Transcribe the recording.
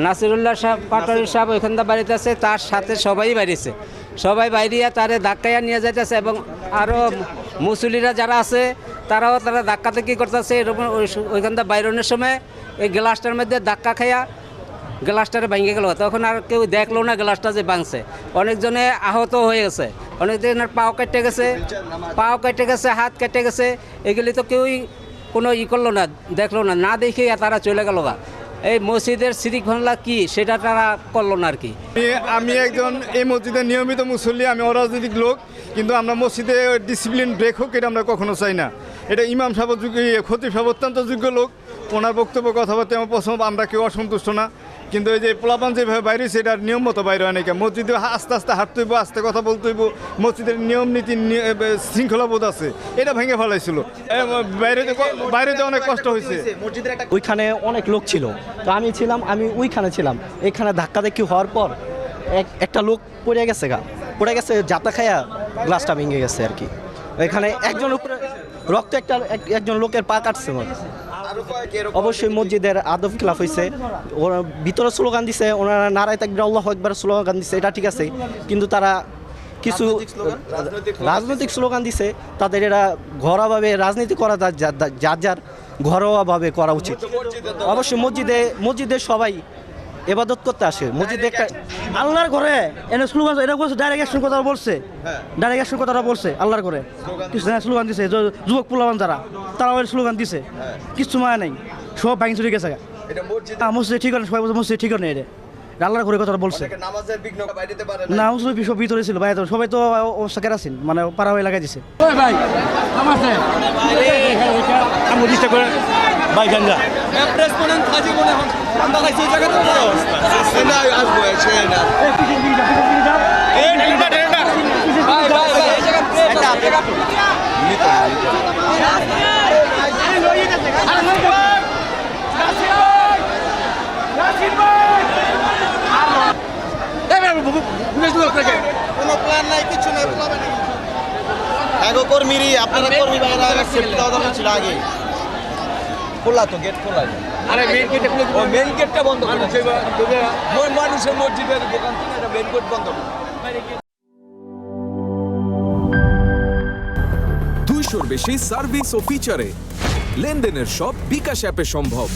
নাসিরুল্লাহ সাহেব পাটোয়ারি সাহেব ওইখানটা বাড়িতে আছে, তার সাথে সবাই বাইরেছে, সবাই বাইরিয়া তারে ধাক্কাইয়া নিয়ে যাইতেছে এবং আরও মুসলিরা যারা আছে তারা ধাক্কাতে কী করতেছে এরকম ওইখানটা বাইরনের সময় এই গ্লাসটার মধ্যে ধাক্কা খাইয়া গ্লাসটারে ভেঙে গেল। তখন আর কেউ দেখলো না গ্লাসটা যে ভাঙছে। অনেকজনে আহত হয়ে গেছে, অনেকজনের পাও কেটে গেছে, হাত কেটে গেছে। এগুলি তো কেউই কোনো করলো না, দেখলো না, না দেখে তারা চলে গেল গা। এই মসজিদের শৃঙ্খলা কি সেটা তারা করলো না আর কি। আমি একজন এই মসজিদের নিয়মিত মুসল্লি, আমি অরাজনৈতিক লোক, কিন্তু আমরা মসজিদে ডিসিপ্লিন ব্রেক হোক এটা আমরা কখনো চাই না। এটা ইমাম সাহেব যোগ্য, খতিব সাহেব অত্যন্ত যোগ্য লোক, ওনার বক্তব্য কথাবার্তা আমার পছন্দ, আমরা কেউ অসন্তুষ্ট না। কিন্তু এই যে পোলাপান যেভাবে বাইরে সেটার নিয়ম মতো বাইরে হয় নাকি। মসজিদে আস্তে আস্তে হাঁটতে হইব, আস্তে কথা বলতে হইব, মসজিদের নিয়ম নীতি শৃঙ্খলাবোধ আছে, এটা ভেঙে ফেলাইছিল। বাইরেতে অনেক কষ্ট হয়েছে। ওইখানে অনেক লোক ছিল, তো আমি ওইখানে ছিলাম। এইখানে ধাক্কা দেখি হওয়ার পর একটা লোক পড়ে গেছে জাতা খায়া গ্লাসটা ভেঙে গেছে আর কি। এখানে একজন উপরে রক্ত একজন লোকের পা কাটছে। অবশ্যই মসজিদের আদব খিলাফ হয়েছে। ওরা ভিতরে স্লোগান দিছে, ওনারা নারায় তাকবীর আল্লাহু আকবার স্লোগান দিছে, এটা ঠিক আছে, কিন্তু তারা কিছু রাজনৈতিক স্লোগান দিছে। তাদের এরা ঘরোয়াভাবে রাজনীতি করা যার ঘরোয়াভাবে করা উচিত। অবশ্যই মসজিদে সবাই ইবাদত করতে আসে। মসজিদে একটা আল্লাহর ঘরে এনে স্লোগান এটা বলছে, ডাইরেক্ট অ্যাকশন কথাটা বলছে আল্লাহর ঘরে কিছু স্লোগান দিছে। যুবক পোলাবান তারা ওই স্লোগান দিছে, কিছু মায়া নাই, সব ভাঙি চুরি গেছে। মসজিদ ঠিক হয়, সবাই বলছে মসজিদ ঠিক হয় না, এটা আল্লাহর ঘরে কথাটা বলছে না। সব ভিতরে ছিল ভাই, সবাই তো অবস্থা কেরাসিন মানে পাড়া হয়ে লাগাই দিছে। কোনো প্ল্যান নাই, কিছু নাই, কর্মীরই আপনারা কর্মী ভাইরা ছিল আগে খোলা, তো গেট খোলা। আরে মেন গেটটা বন্ধ করে মানুষের মসজিদের দোকান থেকে এটা মেন গেট বন্ধ করে। 200-র বেশি সার্ভিস ও ফিচারে লেনদেনের সব বিকাশ অ্যাপে সম্ভব।